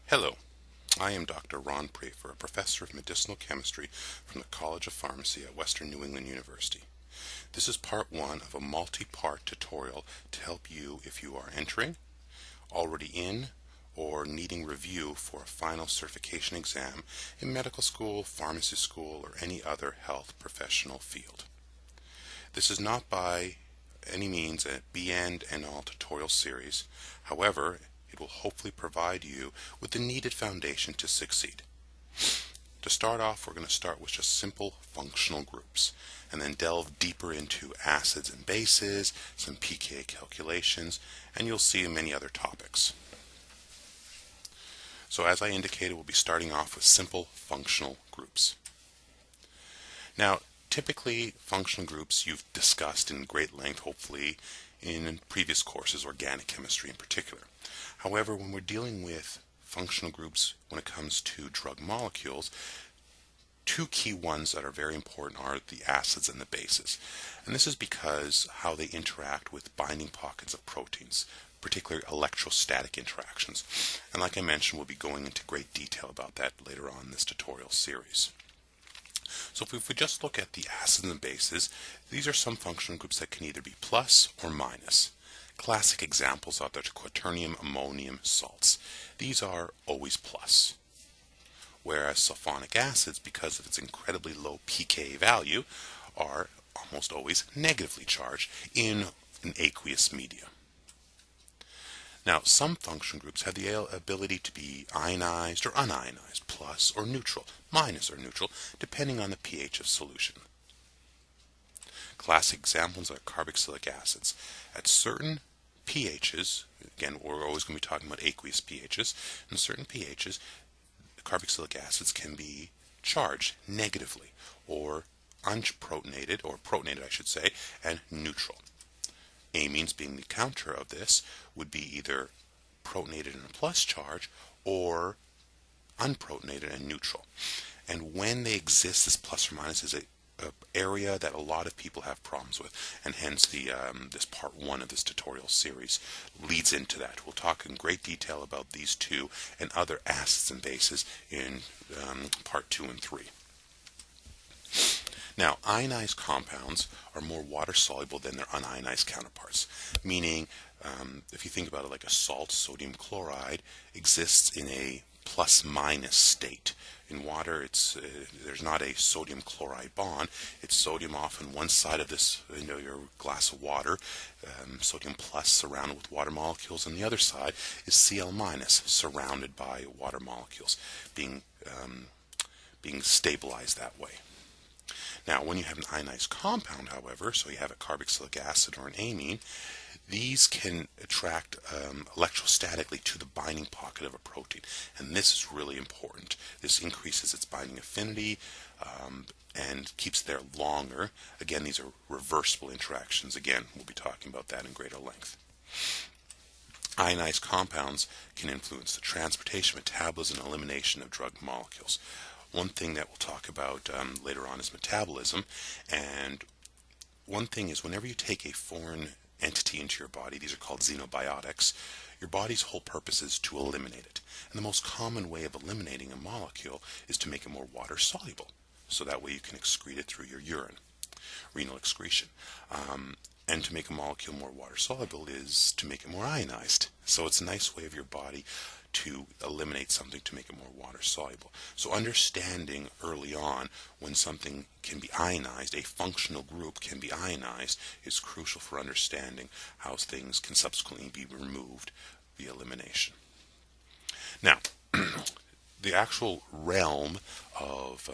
Hello, I am Dr. Ron Prather, a professor of medicinal chemistry from the College of Pharmacy at Western New England University. This is part one of a multi-part tutorial to help you if you are entering, already in, or needing review for a final certification exam in medical school, pharmacy school, or any other health professional field. This is not by any means a be-end and all tutorial series. However, it will hopefully provide you with the needed foundation to succeed. To start off, we're going to start with just simple functional groups and then delve deeper into acids and bases, some pKa calculations, and you'll see many other topics. So as I indicated, we'll be starting off with simple functional groups. Now, typically functional groups you've discussed in great length, hopefully, in previous courses, organic chemistry in particular. However, when we're dealing with functional groups when it comes to drug molecules, two key ones that are very important are the acids and the bases. And this is because how they interact with binding pockets of proteins, particularly electrostatic interactions. And like I mentioned, we'll be going into great detail about that later on in this tutorial series. So if we just look at the acids and the bases, these are some functional groups that can either be plus or minus. Classic examples are the quaternium ammonium salts. These are always plus. Whereas sulfonic acids, because of its incredibly low pKa value, are almost always negatively charged in an aqueous media. Now, some functional groups have the ability to be ionized or unionized, plus or neutral, minus or neutral, depending on the pH of solution. Classic examples are carboxylic acids. At certain pHs, again, we're always going to be talking about aqueous pHs, in certain pHs, carboxylic acids can be charged negatively, or unprotonated, or protonated I should say, and neutral. Amines, being the counter of this, would be either protonated and a plus charge or unprotonated and neutral. And when they exist, this plus or minus is a area that a lot of people have problems with, and hence this part one of this tutorial series leads into that. We'll talk in great detail about these two and other acids and bases in part 2 and 3. Now, ionized compounds are more water-soluble than their unionized counterparts, meaning if you think about it like a salt, sodium chloride exists in a plus-minus state. In water, there's not a sodium chloride bond. It's sodium off on one side of this, your glass of water, sodium plus surrounded with water molecules, and the other side is Cl minus surrounded by water molecules, being stabilized that way. Now, when you have an ionized compound, however, so you have a carboxylic acid or an amine, these can attract electrostatically to the binding pocket of a protein, and this is really important. This increases its binding affinity and keeps it there longer. Again, these are reversible interactions. Again, we'll be talking about that in greater length. Ionized compounds can influence the transportation, metabolism, and elimination of drug molecules. One thing that we'll talk about later on is metabolism, and one thing is whenever you take a foreign entity into your body, these are called xenobiotics, your body's whole purpose is to eliminate it. And the most common way of eliminating a molecule is to make it more water soluble, so that way you can excrete it through your urine, renal excretion. And to make a molecule more water soluble is to make it more ionized. So it's a nice way of your body to eliminate something to make it more water soluble. So understanding early on when something can be ionized, a functional group can be ionized, is crucial for understanding how things can subsequently be removed via elimination. Now, the actual realm of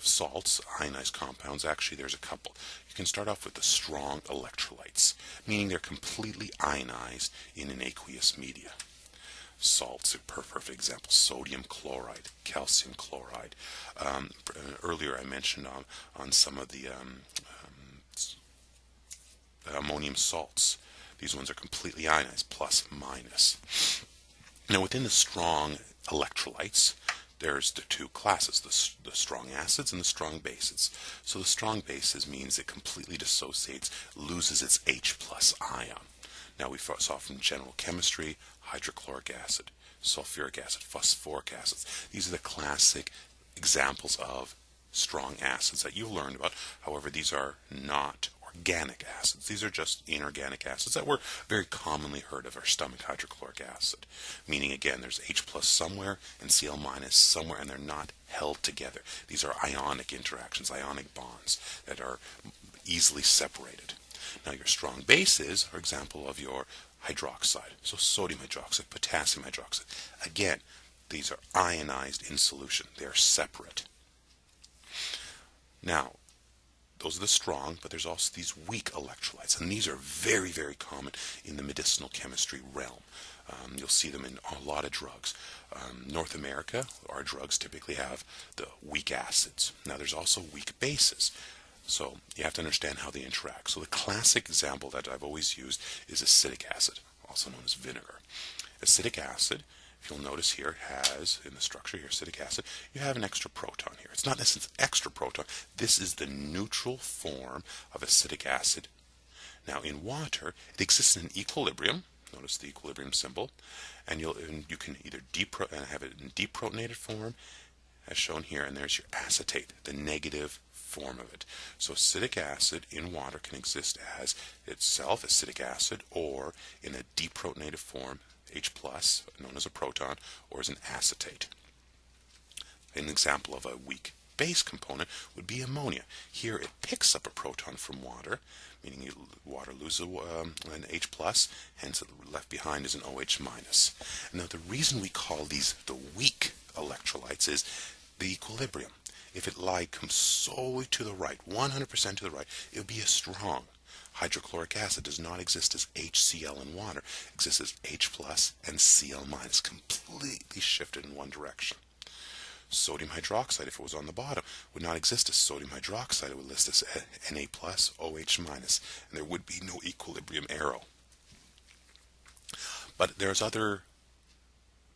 salts, ionized compounds, actually there's a couple. You can start off with the strong electrolytes, meaning they're completely ionized in an aqueous media. Salts are perfect example: sodium chloride, calcium chloride. Earlier I mentioned on some of the ammonium salts. These ones are completely ionized, plus, minus. Now within the strong electrolytes, there's the two classes, the strong acids and the strong bases. So the strong bases means it completely dissociates, loses its H plus ion. Now we saw from general chemistry, hydrochloric acid. sulfuric acid, phosphoric acids. These are the classic examples of strong acids that you've learned about. However, these are not organic acids. These are just inorganic acids that we're very commonly heard of, our stomach hydrochloric acid. Meaning, again, there's H plus somewhere and Cl minus somewhere, and they're not held together. These are ionic interactions, ionic bonds that are easily separated. Now, your strong bases are example of your hydroxide. So sodium hydroxide, potassium hydroxide. Again, these are ionized in solution. They are separate. Now, those are the strong, but there's also these weak electrolytes, and these are very, very common in the medicinal chemistry realm. You'll see them in a lot of drugs. North America, our drugs typically have the weak acids. Now, there's also weak bases. So you have to understand how they interact. So the classic example that I've always used is acetic acid, also known as vinegar. Acetic acid, if you'll notice here, has, in the structure here, acetic acid, you have an extra proton here. It's not in essence extra proton. This is the neutral form of acetic acid. Now in water, it exists in equilibrium. Notice the equilibrium symbol. And you can either have it in deprotonated form, as shown here, and there's your acetate, the negative form of it. So acetic acid in water can exist as itself, acetic acid, or in a deprotonated form, H+, known as a proton, or as an acetate. An example of a weak base component would be ammonia. Here it picks up a proton from water, meaning water loses an H+, hence left behind is an OH-. Now the reason we call these the weak electrolytes is the equilibrium. If it comes solely to the right, 100% to the right, it would be a strong. Hydrochloric acid does not exist as HCl in water. It exists as H+ and Cl-, completely shifted in one direction. Sodium hydroxide, if it was on the bottom, would not exist as sodium hydroxide. It would list as Na+, OH-, and there would be no equilibrium arrow. But there's other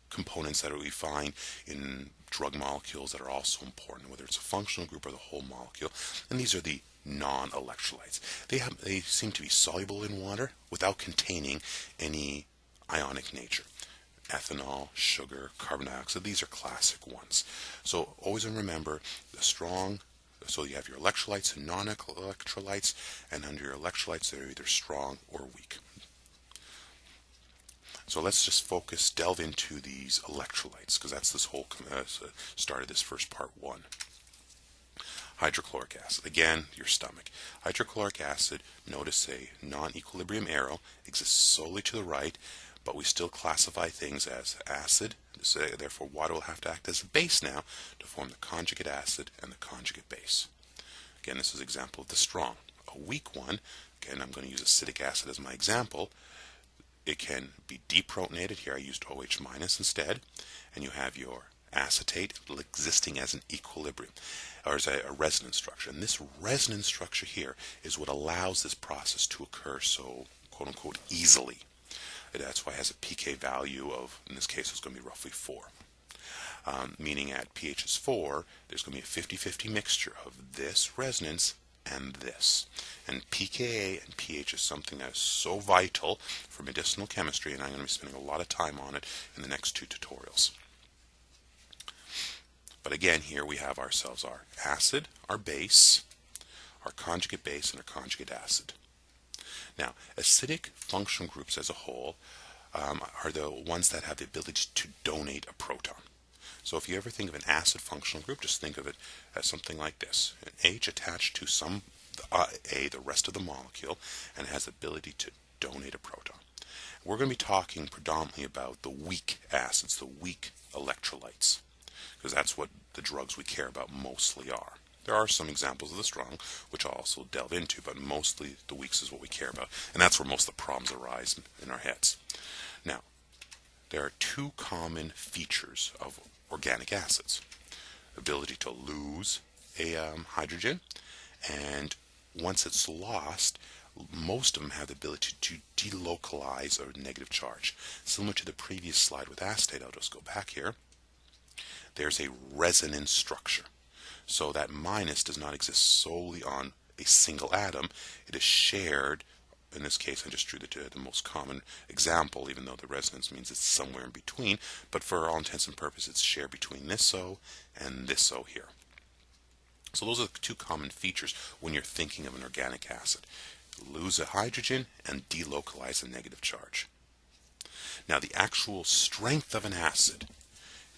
components that we find in drug molecules that are also important, whether it's a functional group or the whole molecule, and these are the non-electrolytes. They seem to be soluble in water without containing any ionic nature. Ethanol, sugar, carbon dioxide, these are classic ones. So always remember the strong, so you have your electrolytes and non-electrolytes, and under your electrolytes they're either strong or weak. So let's just delve into these electrolytes, because that's this whole start of this first part one. Hydrochloric acid, again, your stomach. Hydrochloric acid, notice a non-equilibrium arrow, exists solely to the right, but we still classify things as acid. So therefore, water will have to act as a base now to form the conjugate acid and the conjugate base. Again, this is an example of the strong. A weak one, again, I'm going to use acetic acid as my example. It can be deprotonated. Here I used OH- instead. And you have your acetate existing as an equilibrium, or as a resonance structure. And this resonance structure here is what allows this process to occur so, quote unquote, easily. That's why it has a pK value of, in this case, it's going to be roughly 4. Meaning at pH is 4, there's going to be a 50-50 mixture of this resonance and this. And pKa and pH is something that is so vital for medicinal chemistry, and I'm going to be spending a lot of time on it in the next 2 tutorials. But again, here we have ourselves our acid, our base, our conjugate base, and our conjugate acid. Now, acidic functional groups as a whole are the ones that have the ability to donate a proton. So if you ever think of an acid functional group, just think of it as something like this. An H attached to some A, the rest of the molecule, and has the ability to donate a proton. We're going to be talking predominantly about the weak acids, the weak electrolytes, because that's what the drugs we care about mostly are. There are some examples of the strong, which I'll also delve into, but mostly the weaks is what we care about, and that's where most of the problems arise in our heads. Now, there are 2 common features of organic acids: ability to lose a hydrogen, and once it's lost, most of them have the ability to delocalize a negative charge. Similar to the previous slide with acetate, I'll just go back here. There's a resonance structure. So that minus does not exist solely on a single atom. It is shared in this case, I just drew the most common example, even though the resonance means it's somewhere in between. But for all intents and purposes, it's shared between this O and this O here. So those are the two common features when you're thinking of an organic acid. Lose a hydrogen and delocalize a negative charge. Now, the actual strength of an acid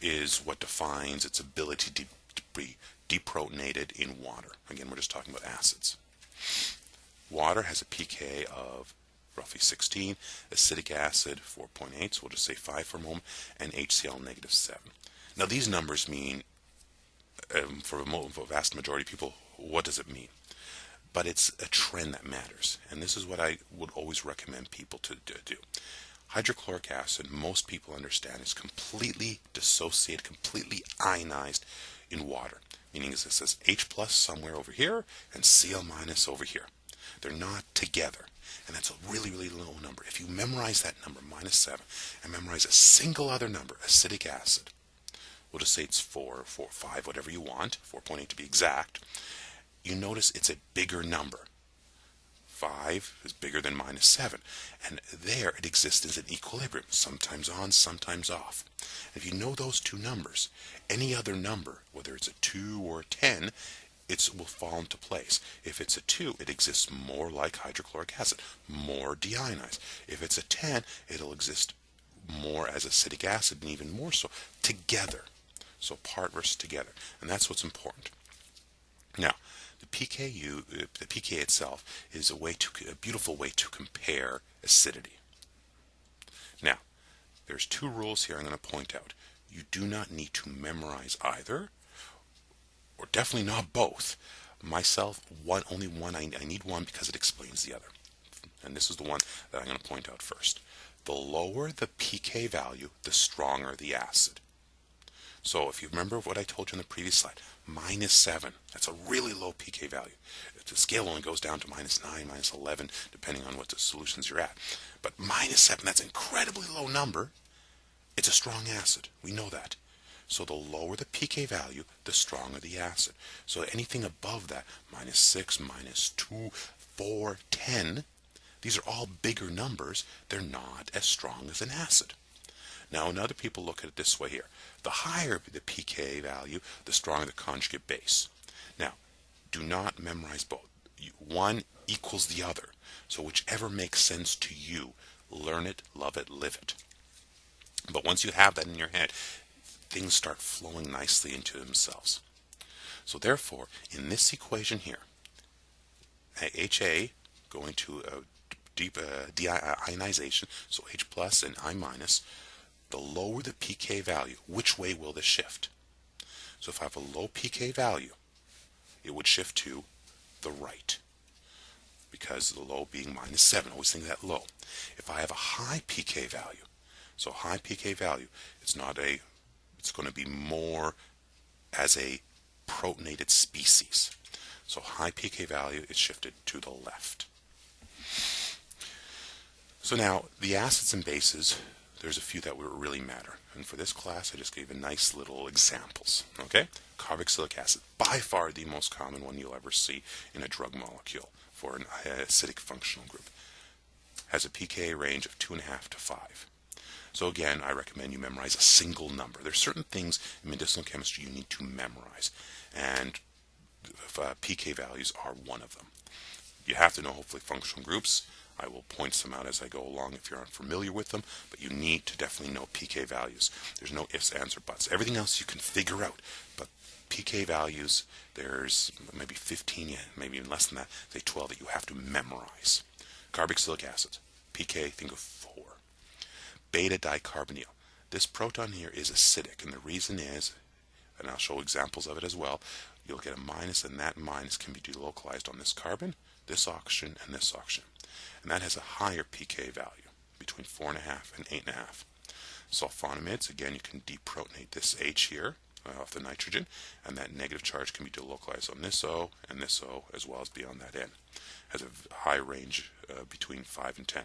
is what defines its ability to be deprotonated in water. Again, we're just talking about acids. Water has a pK of roughly 16, acetic acid 4.8, so we'll just say 5 for a moment, and HCl negative 7. Now, these numbers mean, for a vast majority of people, what does it mean? But it's a trend that matters, and this is what I would always recommend people to do. Hydrochloric acid, most people understand, is completely dissociated, completely ionized in water, meaning it says H plus somewhere over here and Cl minus over here. They're not together, and that's a really, really low number. If you memorize that number, minus 7, and memorize a single other number, acetic acid, we'll just say it's 4, 4, 5, whatever you want, 4.8 to be exact, you notice it's a bigger number. 5 is bigger than minus 7, and there it exists as an equilibrium, sometimes on, sometimes off. If you know those two numbers, any other number, whether it's a 2 or a 10, it will fall into place. If it's a 2, it exists more like hydrochloric acid, more deionized. If it's a 10, it'll exist more as acetic acid, and even more so together. So part versus together, and that's what's important. Now, the pK itself is a beautiful way to compare acidity. Now, there's two rules here I'm going to point out. You do not need to memorize either, or definitely not both. Myself, only one. I need one because it explains the other. And this is the one that I'm going to point out first. The lower the pK value, the stronger the acid. So if you remember what I told you on the previous slide, minus 7, that's a really low pK value. The scale only goes down to minus 9, minus 11, depending on what the solutions you're at. But minus 7, that's an incredibly low number. It's a strong acid. We know that. So the lower the pK value, the stronger the acid. So anything above that, minus 6, minus 2, 4, 10, these are all bigger numbers. They're not as strong as an acid. Now, other people look at it this way here. The higher the pK value, the stronger the conjugate base. Now, do not memorize both. One equals the other. So whichever makes sense to you, learn it, love it, live it. But once you have that in your head, things start flowing nicely into themselves. So therefore, in this equation here, HA going to a deep deionization, so H plus and I minus, the lower the pK value, which way will this shift? So if I have a low pK value, it would shift to the right, because the low being minus 7, always think that low. If I have a high pK value, so high pK value, it's going to be more as a protonated species. So high pK value, it's shifted to the left. So now, the acids and bases, there's a few that would really matter. And for this class, I just gave a nice little examples. Okay? Carboxylic acid, by far the most common one you'll ever see in a drug molecule for an acidic functional group. Has a pK range of 2.5 to 5. So again, I recommend you memorize a single number. There's certain things in medicinal chemistry you need to memorize, and pK values are one of them. You have to know, hopefully, functional groups. I will point some out as I go along if you're unfamiliar with them, but you need to definitely know pK values. There's no ifs, ands, or buts. Everything else you can figure out, but pK values, there's maybe 15, maybe even less than that, say 12 that you have to memorize. Carboxylic acids, pK, think of 4. Beta dicarbonyl. This proton here is acidic, and the reason is, and I'll show examples of it as well, you'll get a minus, and that minus can be delocalized on this carbon, this oxygen, and this oxygen. And that has a higher pK value, between 4.5 and 8.5. Sulfonamides, again, you can deprotonate this H here off the nitrogen, and that negative charge can be delocalized on this O and this O, as well as beyond that N. Has a high range between 5 and 10.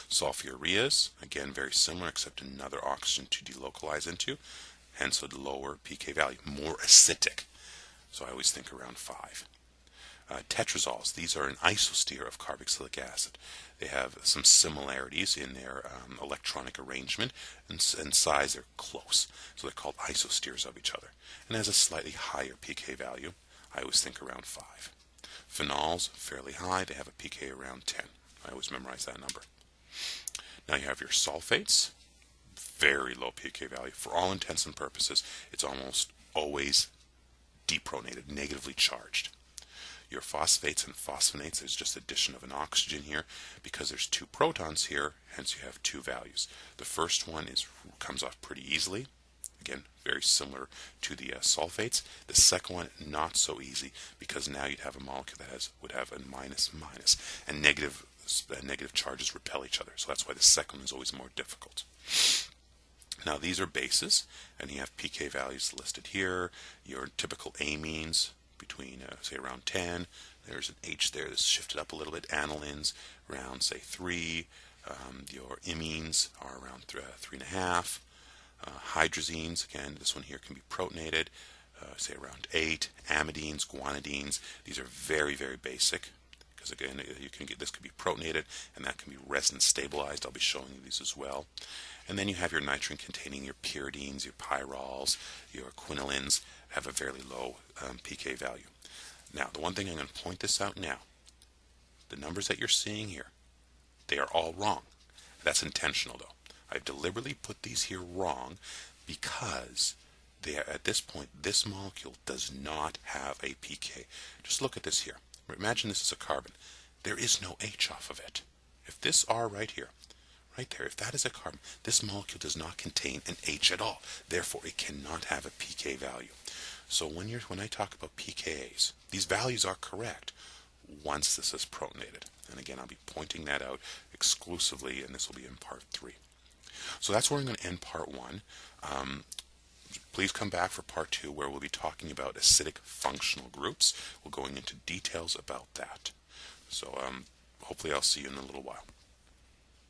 Sulfureas, again, very similar, except another oxygen to delocalize into, hence a lower pK value, more acidic. So I always think around 5. Tetrazoles, these are an isoster of carboxylic acid. They have some similarities in their electronic arrangement and size. They're close, so they're called isosters of each other, and has a slightly higher pK value. I always think around 5. Phenols, fairly high. They have a pK around 10. I always memorize that number. Now you have your sulfates, very low pK value. For all intents and purposes, it's almost always deprotonated, negatively charged. Your phosphates and phosphonates, there's just addition of an oxygen here because there's 2 protons here, hence you have 2 values. The first one comes off pretty easily. Again, very similar to the sulfates. The second one, not so easy, because now you'd have a molecule that would have a minus, and negative charges repel each other. So that's why the second one is always more difficult. Now these are bases, and you have pK values listed here. Your typical amines between, say, around 10. There's an H there that's shifted up a little bit. Anilines around, say, 3. Your imines are around 3.5. Hydrazines, again, this one here can be protonated, say around 8. Amidines, guanidines, these are very, very basic, because again, this could be protonated, and that can be resin stabilized. I'll be showing you these as well. And then you have your nitrogen containing your pyridines, your pyrols, your quinolines have a fairly low pK value. Now, the one thing I'm going to point this out now, the numbers that you're seeing here, they are all wrong. That's intentional, though. I've deliberately put these here wrong because at this point, this molecule does not have a pK. Just look at this here. Imagine this is a carbon. There is no H off of it. If this R right here, right there, if that is a carbon, this molecule does not contain an H at all. Therefore, it cannot have a pK value. So when I talk about pKa's, these values are correct once this is protonated. And again, I'll be pointing that out exclusively, and this will be in part 3. So that's where I'm going to end part 1. Please come back for part 2, where we'll be talking about acidic functional groups. We're going into details about that. So hopefully I'll see you in a little while.